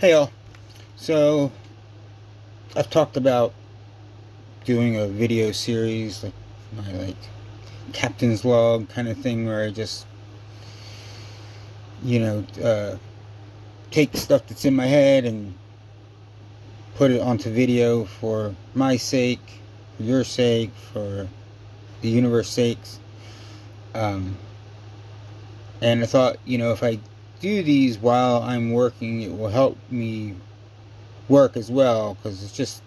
Hey all. So I've talked about doing a video series, like my captain's log kind of thing, where I just you know take stuff that's in my head and put it onto video for my sake, for your sake, for the universe sakes. Um, and I thought, if I do these while I'm working, it will help me work as well, because it's just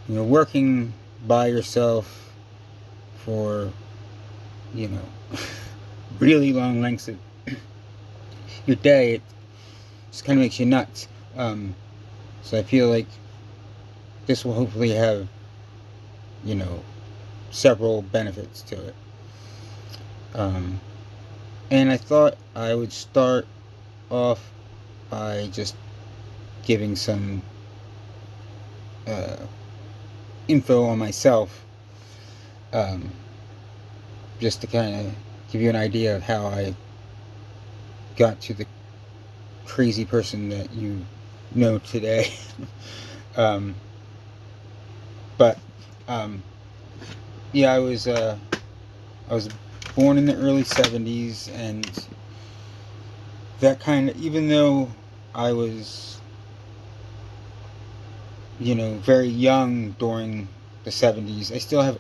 working by yourself for you know really long lengths of your day. It just kind of makes you nuts. So I feel like this will hopefully have several benefits to it. And I thought I would start off by just giving some info on myself, just to kind of give you an idea of how I got to the crazy person that you know today. But yeah, I was born in the early 70s, and that kind of, even though I was very young during the 70s, I still have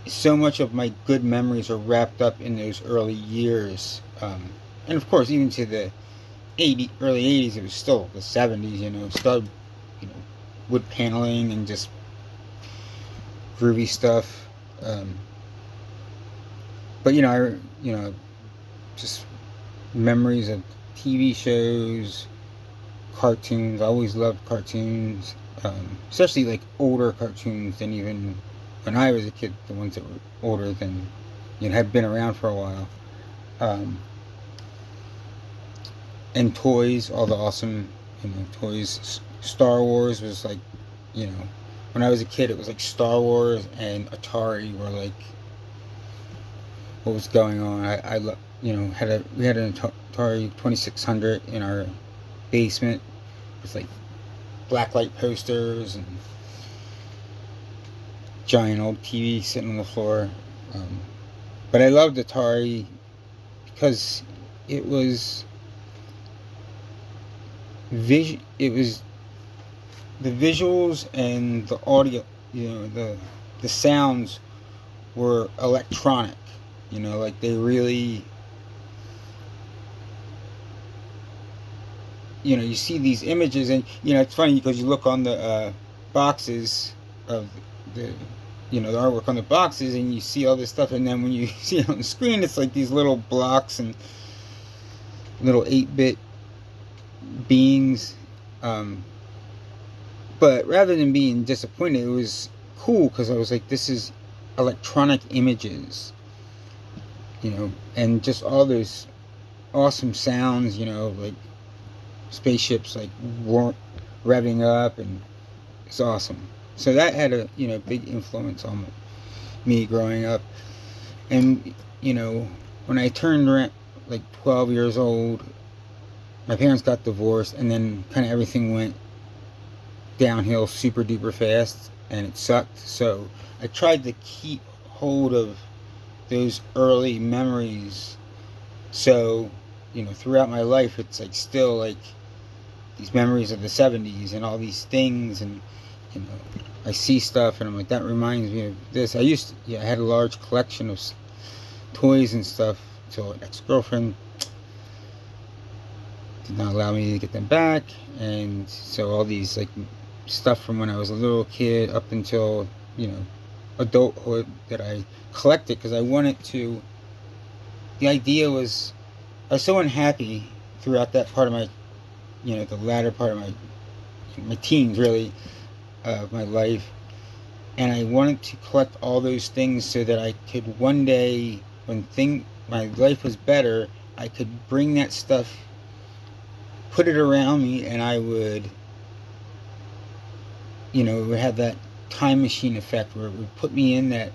so much of my good memories are wrapped up in those early years. And of course, even to the early 80s, it was still the 70s, still, wood paneling and just groovy stuff. But just memories of TV shows, cartoons. I always loved cartoons, especially like older cartoons than even when I was a kid. The ones that were older than had been around for a while. And toys, all the awesome toys. Star Wars was like, when I was a kid, it was like Star Wars and Atari were like what was going on. We had an Atari 2600 in our basement with like blacklight posters and giant old TV sitting on the floor. But I loved Atari because it was the visuals and the audio, the sounds were electronic. Like they really, you see these images, and it's funny because you look on the boxes of the the artwork on the boxes, and you see all this stuff, and then when you see it on the screen, it's like these little blocks and little 8-bit beings. But rather than being disappointed, it was cool because I was like, this is electronic images, and just all those awesome sounds, like spaceships like revving up, and it's awesome. So that had a big influence on me growing up. And when I turned around like 12 years old, my parents got divorced, and then kind of everything went downhill super duper fast, and it sucked. So I tried to keep hold of those early memories, so throughout my life it's like still like these memories of the 70s and all these things, and I see stuff and I'm like, that reminds me of this. I had a large collection of toys and stuff until an ex-girlfriend did not allow me to get them back. And so all these like stuff from when I was a little kid up until adulthood that I collected, because I wanted to. The idea was, I was so unhappy throughout that part of my the latter part of my teens, really, of my life, and I wanted to collect all those things so that I could one day, when my life was better, I could bring that stuff, put it around me, and I would it would have that time machine effect where it would put me in that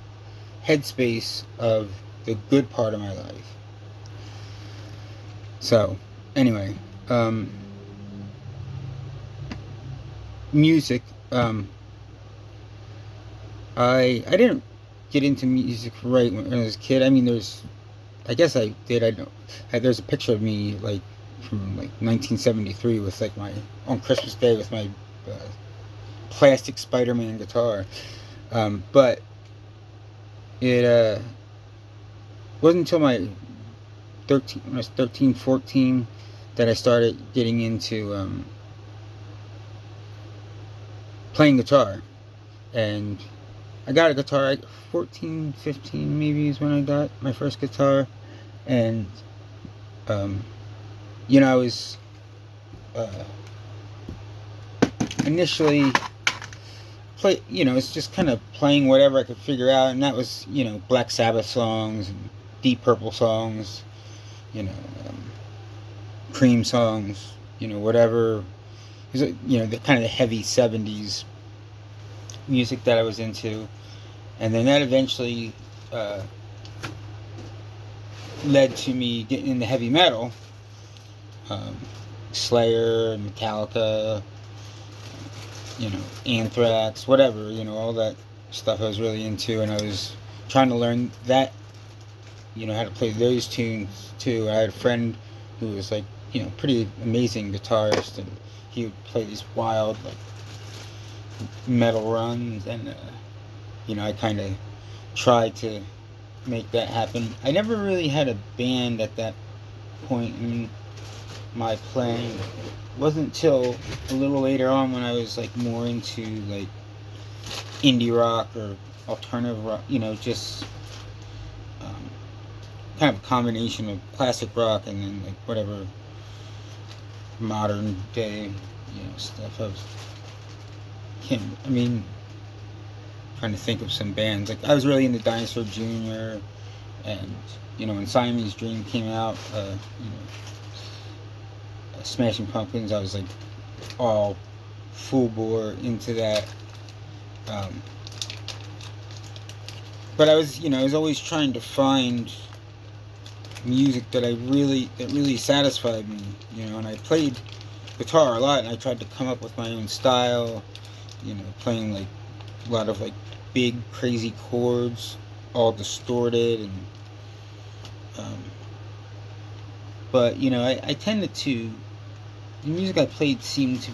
headspace of the good part of my life. So anyway, music. I didn't get into music right when I was a kid. I mean, I guess I did. I don't. There's a picture of me like from like 1973 with like my on Christmas Day with my uh, plastic Spider-Man guitar. But it wasn't until my 13 when I was 13, 14 that I started getting into playing guitar. And I got a guitar at 14, 15 maybe is when I got my first guitar. And I was initially it's just kind of playing whatever I could figure out, and that was Black Sabbath songs and Deep Purple songs, you know, Cream songs, whatever. It was, the kind of the heavy '70s music that I was into, and then that eventually led to me getting into heavy metal, Slayer, Metallica, Anthrax, whatever, all that stuff I was really into, and I was trying to learn that, how to play those tunes too. I had a friend who was like, pretty amazing guitarist, and he would play these wild, like, metal runs, and, I kind of tried to make that happen. I never really had a band at that point in my playing. It wasn't until a little later on when I was like more into like indie rock or alternative rock, just kind of a combination of classic rock and then like whatever modern day stuff. Trying to think of some bands. Like I was really into Dinosaur Jr. and when Siamese Dream came out, Smashing Pumpkins, I was like all full bore into that. But I was always trying to find music that really satisfied me, and I played guitar a lot, and I tried to come up with my own style, playing like a lot of like big crazy chords, all distorted, and but I tended to, the music I played seemed to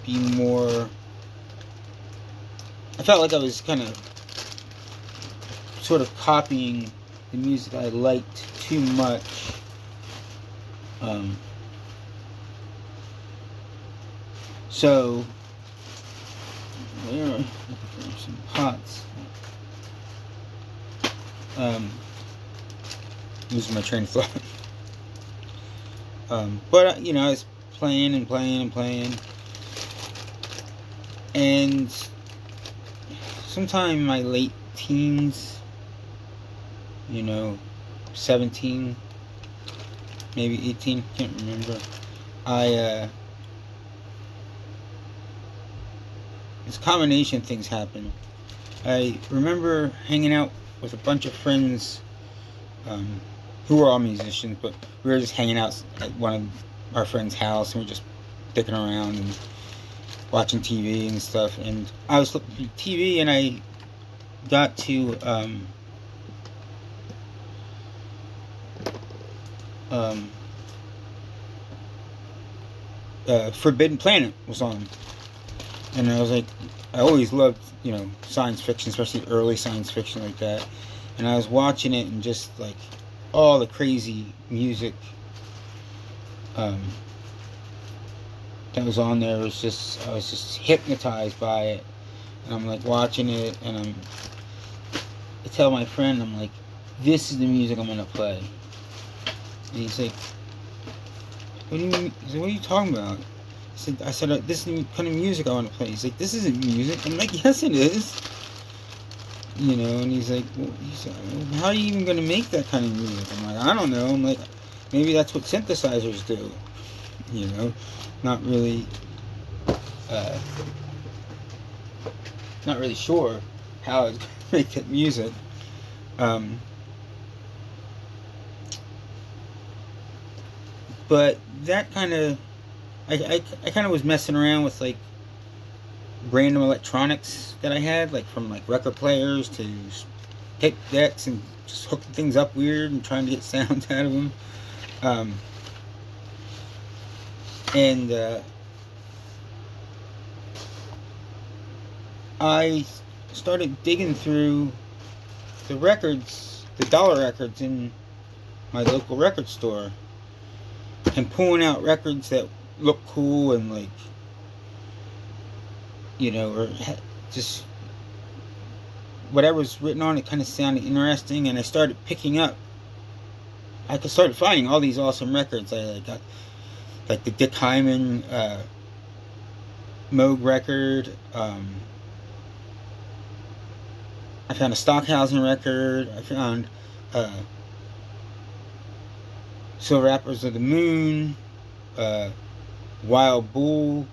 be more, I felt like I was kind of sort of copying the music I liked too much. So there are some pots. Losing my train of thought. But I was playing and playing and playing, and sometime in my late teens, 17, maybe 18, can't remember. This combination of things happened. I remember hanging out with a bunch of friends who were all musicians, but we were just hanging out at one of our friends' house, and we were just dicking around and watching TV and stuff. And I was looking at TV, and I got to Forbidden Planet was on, and I was like, I always loved science fiction, especially early science fiction like that. And I was watching it, and just like all the crazy music that was on there I was just hypnotized by it. And I'm like watching it, and I tell my friend, I'm like, this is the music I'm gonna play. And he's like, what do you mean? He's like, what are you talking about? I said, this is the kind of music I want to play. He's like, this isn't music. I'm like, yes it is. And he's like, well, how are you even going to make that kind of music? I'm like, I don't know. I'm like, maybe that's what synthesizers do. Not really sure how to make that music. But that kind of, I kind of was messing around with like random electronics that I had, like from like record players to tape decks, and just hooking things up weird and trying to get sounds out of them. Um, and I started digging through the records, the dollar records in my local record store, and pulling out records that look cool and like, you know, or just whatever's written on it kind of sounded interesting, and I started picking up. I started finding all these awesome records. I got like the Dick Hyman Moog record. I found a Stockhausen record. I found Silver Apples of the Moon, Wild Bull,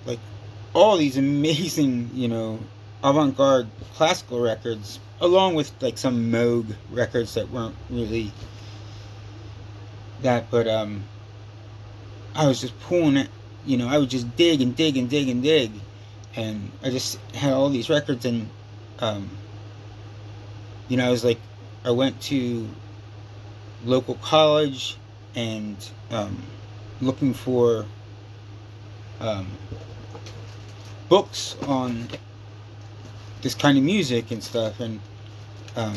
like all these amazing, you know, avant-garde classical records, along with like some Moog records that weren't really that, but I was just pulling it, you know, I would just dig and dig and dig and dig, and I just had all these records, and you know, I went to local college and looking for books on this kind of music and stuff, and I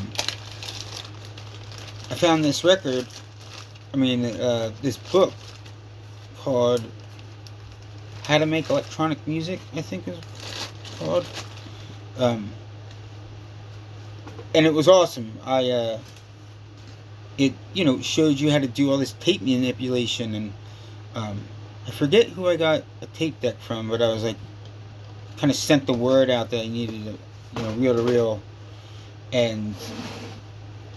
found this record, this book called How to Make Electronic Music, I think is called. And it was awesome. It, you know, showed you how to do all this tape manipulation, and I forget who I got a tape deck from, but I was like, kind of sent the word out that I needed a, you know, reel to reel, and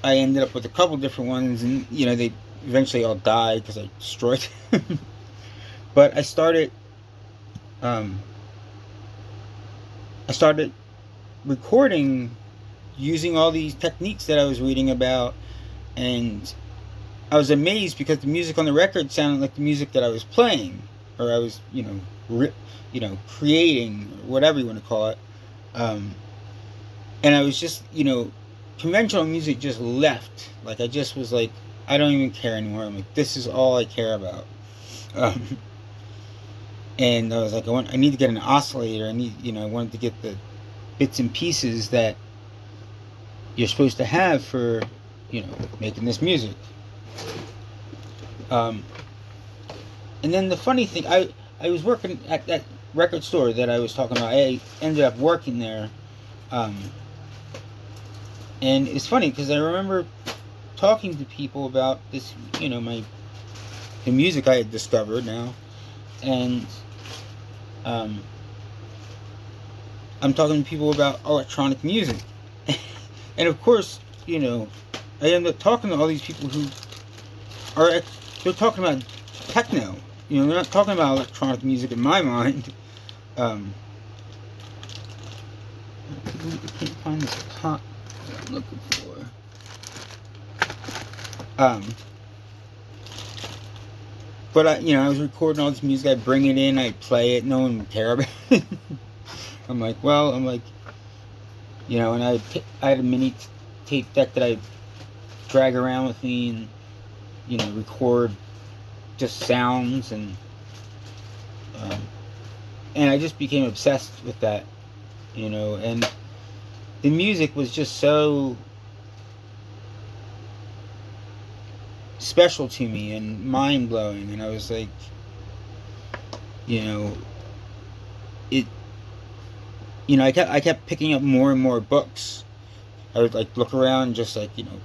I ended up with a couple different ones, and you know, they eventually all died because I destroyed them. But I started recording using all these techniques that I was reading about, and I was amazed because the music on the record sounded like the music that I was playing, or I was, you know, creating, or whatever you want to call it. And I was just, you know, conventional music just left. Like, I just was like, I don't even care anymore. I'm like, this is all I care about. And I was like, I need to get an oscillator. I wanted to get the bits and pieces that you're supposed to have for, you know, making this music. And then the funny thing, I was working at that record store that I was talking about. I ended up working there. And it's funny because I remember talking to people about this, you know, the music I had discovered now. And I'm talking to people about electronic music. And of course, you know, I end up talking to all these people who they're talking about techno. You know, they're not talking about electronic music in my mind. I can't find this pot that I'm looking for. But I was recording all this music. I bring it in, I play it. No one would care about it. I'm like, you know, and I had a mini tape deck that I drag around with me, and you know, record just sounds, and I just became obsessed with that, you know, and the music was just so special to me and mind-blowing, and I was like, you know, I kept picking up more and more books. I would like look around, just like, you know,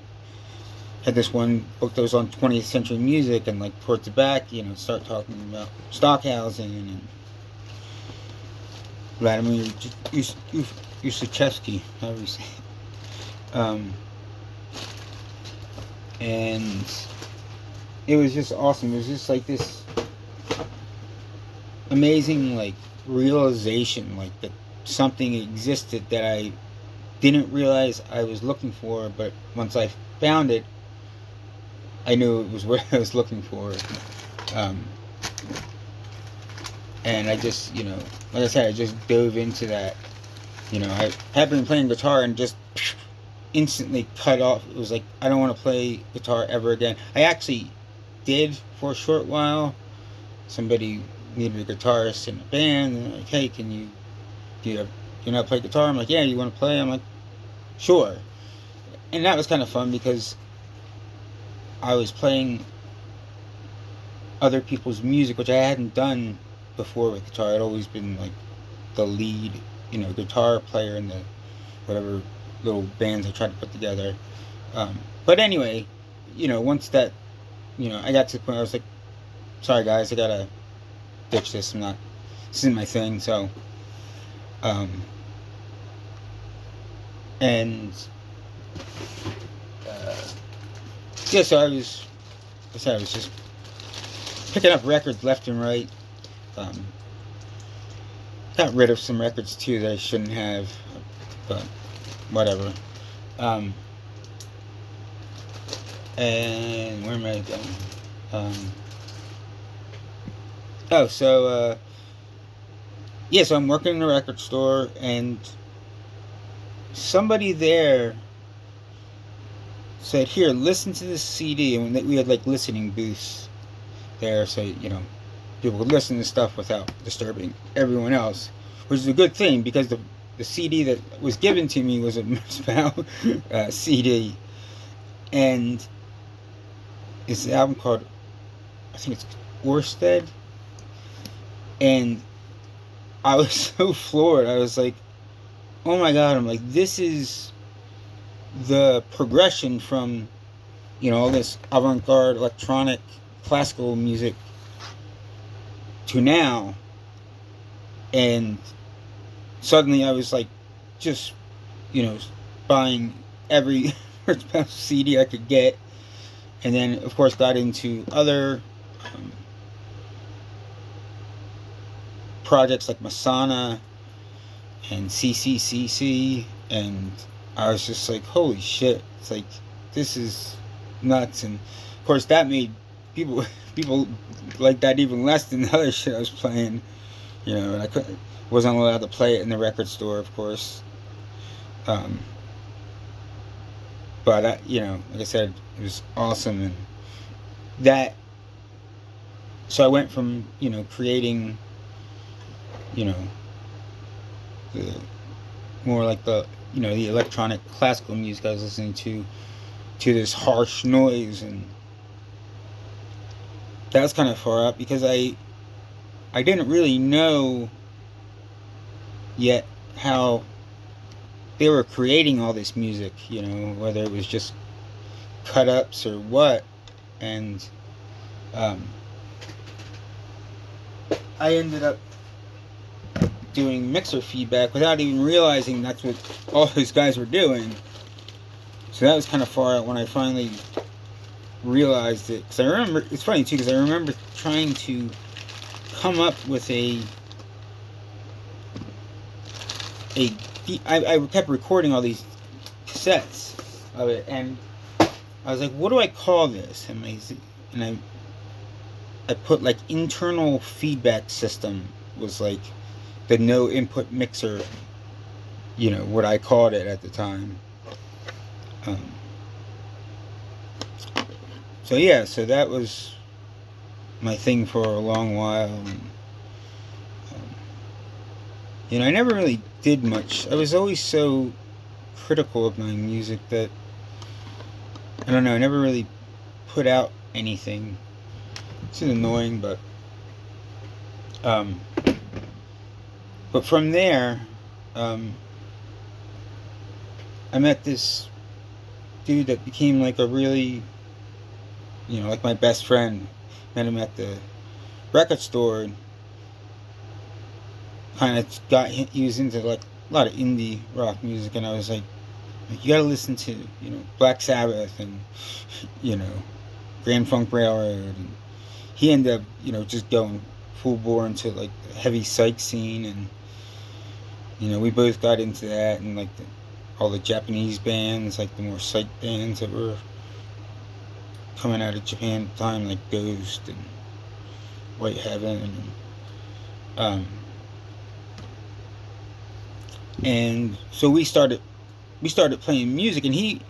had this one book that was on 20th century music, and like towards the back, you know, start talking about Stockhausen and Vladimir Ussachevsky, however you say it. And it was just awesome. It was just like this amazing, like, realization, like, that something existed that I didn't realize I was looking for, but once I found it, I knew it was what I was looking for. and I just, like I said, I just dove into that. I had been playing guitar and just instantly cut off. It was like, I don't want to play guitar ever again. I actually did for a short while. Somebody needed a guitarist in a band, and they're like, hey, do you not play guitar? I'm like, yeah, you want to play? I'm like, sure. And that was kind of fun because I was playing other people's music, which I hadn't done before with guitar. I'd always been like the lead, guitar player in the whatever little bands I tried to put together. But anyway, once that, I got to the point where I was like, sorry guys, I gotta ditch this. This isn't my thing. So, and yeah, so I was just picking up records left and right. Got rid of some records too that I shouldn't have, but whatever. And where am I going? So I'm working in a record store, and somebody there said, here, listen to this CD. And we had like listening booths there, so people could listen to stuff without disturbing everyone else, which is a good thing because the CD that was given to me was a Moscow CD, and it's an album called, I think it's Orsted, and I was so floored. I was like, oh my god, I'm like, this is the progression from all this avant-garde electronic classical music to now. And suddenly I was like, just buying every CD I could get, and then of course got into other projects like Masana and CCCC, and I was just like, holy shit, it's like, this is nuts. And of course that made people like that even less than the other shit I was playing, and I wasn't allowed to play it in the record store, of course. But like I said, it was awesome. And that, so I went from creating the more like the the electronic classical music I was listening to this harsh noise, and that was kind of far up because I didn't really know yet how they were creating all this music, whether it was just cut ups or what. And I ended up doing mixer feedback without even realizing that's what all those guys were doing. So that was kind of far out when I finally realized it. Because I remember, it's funny too, because I remember trying to come up with I kept recording all these cassettes of it, and I was like, what do I call this? And I put like internal feedback system was like the no input mixer, what I called it at the time. So that was my thing for a long while. And, I never really did much. I was always so critical of my music that, I don't know, I never really put out anything. It's annoying, but from there, I met this dude that became like a really, like my best friend. Met him at the record store, and kind of he was into like a lot of indie rock music, and I was like, you gotta listen to, Black Sabbath and, Grand Funk Railroad. And he ended up, just going full bore into like the heavy psych scene, and we both got into that, and like all the Japanese bands, like the more psych bands that were coming out of Japan at the time, like Ghost and White Heaven, um, and so we started playing music, and he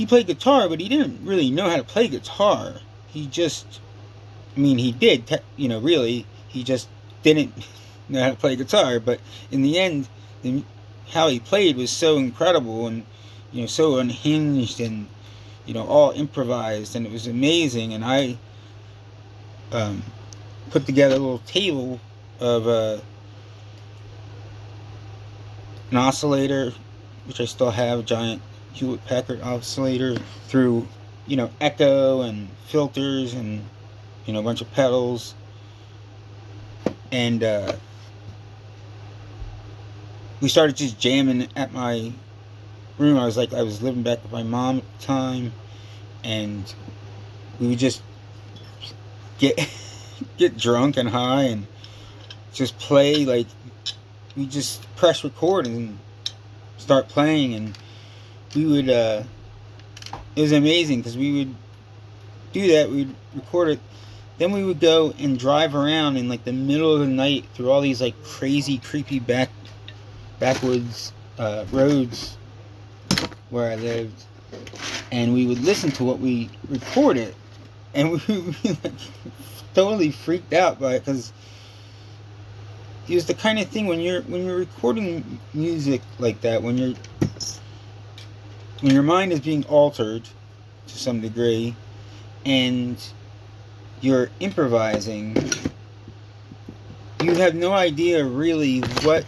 played guitar, but he didn't really know how to play guitar. He just, I mean, he did, really, he just didn't know how to play guitar. But in the end, how he played was so incredible, and so unhinged, and all improvised, and it was amazing. And I put together a little table of an oscillator, which I still have, a giant Hewlett Packard oscillator, through echo and filters and a bunch of pedals. And we started just jamming at my room. I was living back with my mom at the time, and we would just get get drunk and high and just play. Like, we just press record and start playing, and we would it was amazing, because we would do that. We'd record it, then we would go and drive around in like the middle of the night through all these like crazy, creepy backwoods roads where I lived, and we would listen to what we recorded, and we would be like totally freaked out by it, because it was the kind of thing when you're recording music like that, when your mind is being altered to some degree, and you're improvising, you have no idea really what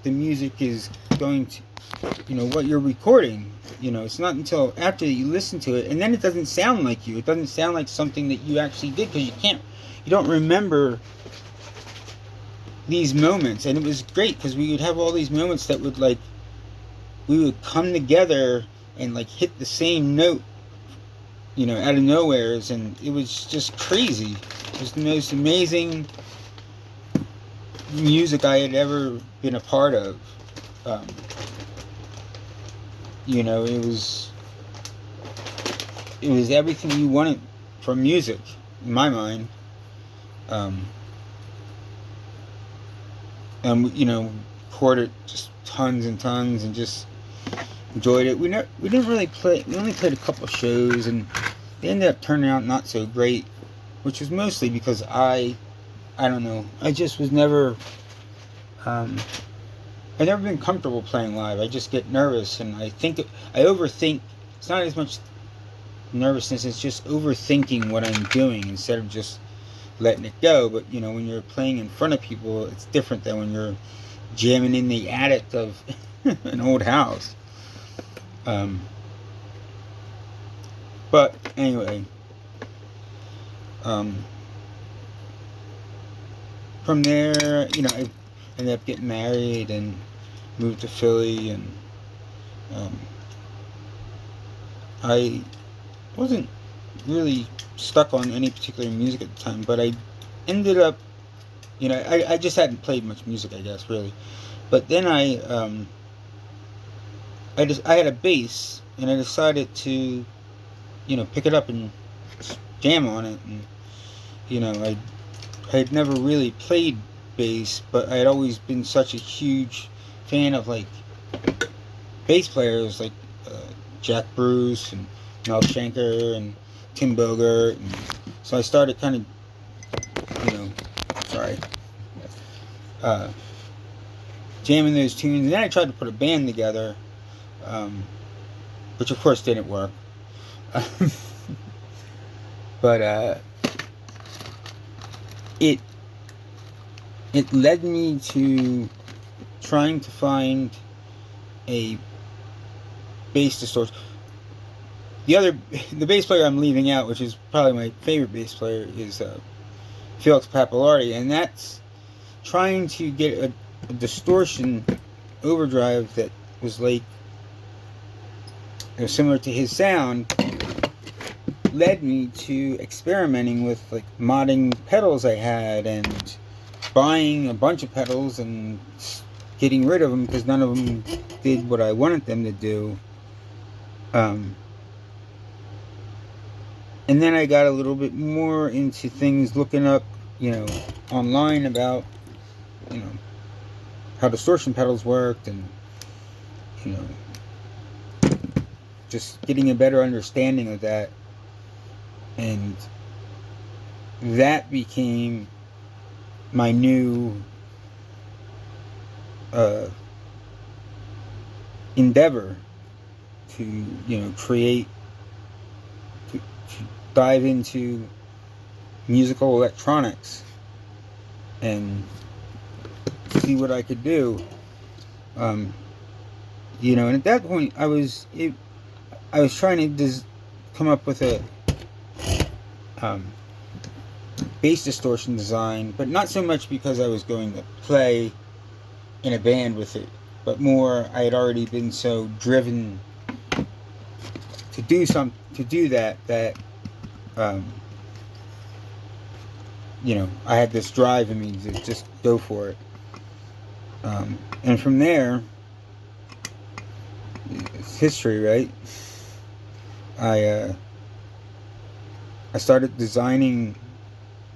the music is going to, what you're recording. It's not until after you listen to it, and then it doesn't sound like you. It doesn't sound like something that you actually did, because you don't remember these moments. And it was great, because we would have all these moments that would we would come together and hit the same note, out of nowheres, and it was just crazy. It was the most amazing music I had ever been a part of. It was everything you wanted from music, in my mind. And recorded just tons and tons, and just enjoyed it. We didn't really play. We only played a couple shows, and they ended up turning out not so great, which was mostly because I don't know. I just was never. I've never been comfortable playing live. I just get nervous, and I overthink. It's not as much nervousness; it's just overthinking what I'm doing instead of just letting it go. But when you're playing in front of people, it's different than when you're jamming in the attic of an old house. But anyway, from there, I ended up getting married and moved to Philly, and I wasn't really stuck on any particular music at the time, but I ended up, I just hadn't played much music, I guess, really. But then I had a bass, and I decided to, pick it up and jam on it. And I had never really played bass, but I had always been such a huge fan of bass players like Jack Bruce and Mel Schenker and Tim Bogert, and so I started kind of jamming those tunes, and then I tried to put a band together, which of course didn't work. But it led me to trying to find a bass distortion. The bass player I'm leaving out, which is probably my favorite bass player, is Felix Pappalardi, and that's trying to get a distortion overdrive that was similar to his sound. Led me to experimenting with modding pedals I had, and buying a bunch of pedals and getting rid of them because none of them did what I wanted them to do. And then I got a little bit more into things, looking up, online about you know, how distortion pedals worked, and you know, just getting a better understanding of that. And that became my new endeavor to, you know, create, to dive into musical electronics and see what I could do. You know, and at that point, I was trying to come up with a bass distortion design, but not so much because I was going to play in a band with it, but more I had already been so driven to do that you know, I had this drive in me to just go for it. And from there, it's history, right? I started designing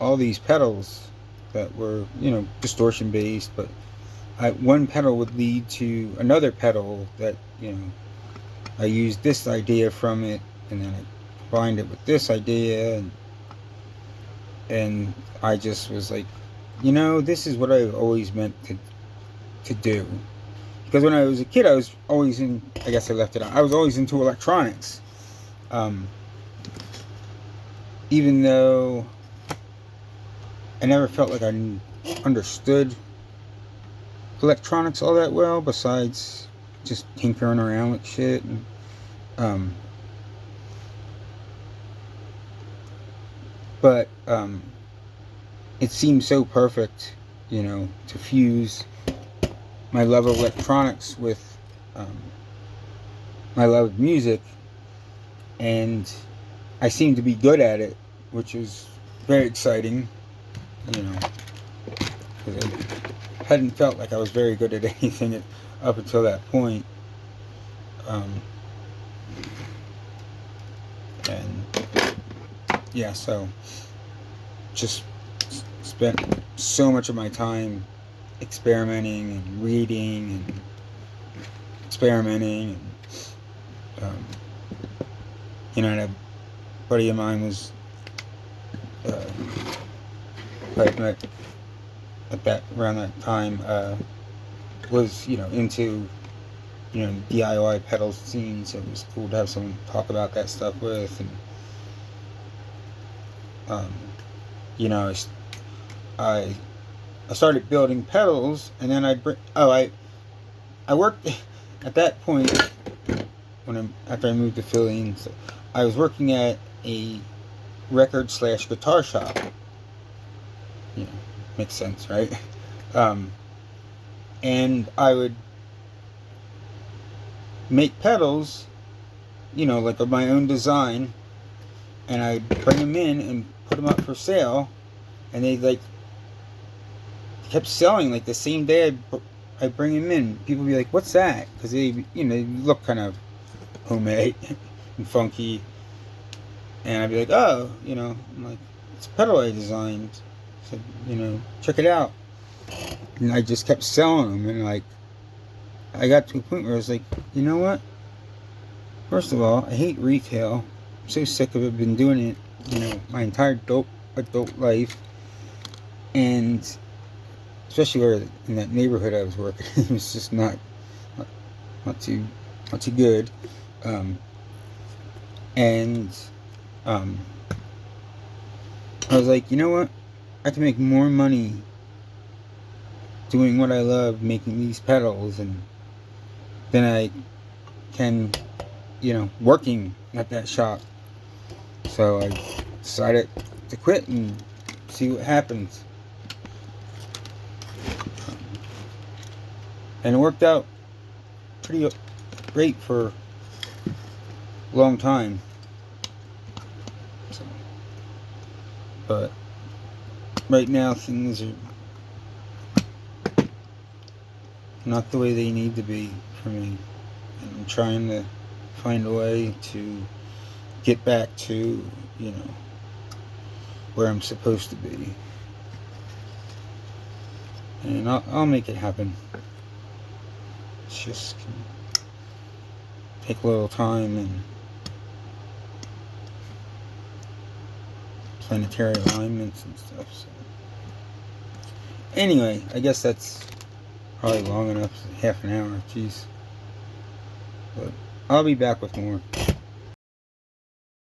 all these pedals that were, you know, distortion based, but one pedal would lead to another pedal that, you know, I used this idea from it, and then I combined it with this idea, and I just was like, you know, this is what I've always meant to do. Because when I was a kid, I was always in, I guess I left it out, I was always into electronics. Even though I never felt like I understood electronics all that well, besides just tinkering around with shit. But it seemed so perfect, you know, to fuse my love of electronics with my love of music, and I seemed to be good at it, which was very exciting, you know, because I hadn't felt like I was very good at anything up until that point. And yeah, so just spent so much of my time experimenting and reading and experimenting, and you know, and a buddy of mine was I met at that around that time was, you know, into, you know, DIY pedal scene, so it was cool to have someone talk about that stuff with. And you know, I started building pedals, and then I'd bring, I worked at that point after I moved to Philly, and so I was working at a record/guitar shop. You know, makes sense, right? And I would make pedals, you know, like of my own design, and I'd bring them in and put them up for sale, and they like kept selling like the same day I'd bring them in. People would be like, "What's that?" Because they, you know, they look kind of homemade and funky, and I'd be like, "Oh, you know," I'm like, "It's a pedal I designed." I said, "You know, check it out." And I just kept selling them, and like I got to a point where I was like, you know what? First of all, I hate retail. I'm so sick of it. Been doing it, you know, my entire adult life, and especially where in that neighborhood I was working, it was just not too good. And I was like, you know what? I can make more money doing what I love, making these pedals, and than I can, you know, working at that shop. So I decided to quit and see what happens. And it worked out pretty great for a long time. So, but right now things are not the way they need to be for me. And I'm trying to find a way to get back to, you know, where I'm supposed to be. and I'll make it happen. It's just take a little time and planetary alignments and stuff. So anyway, I guess that's probably long enough. Half an hour, jeez. But I'll be back with more.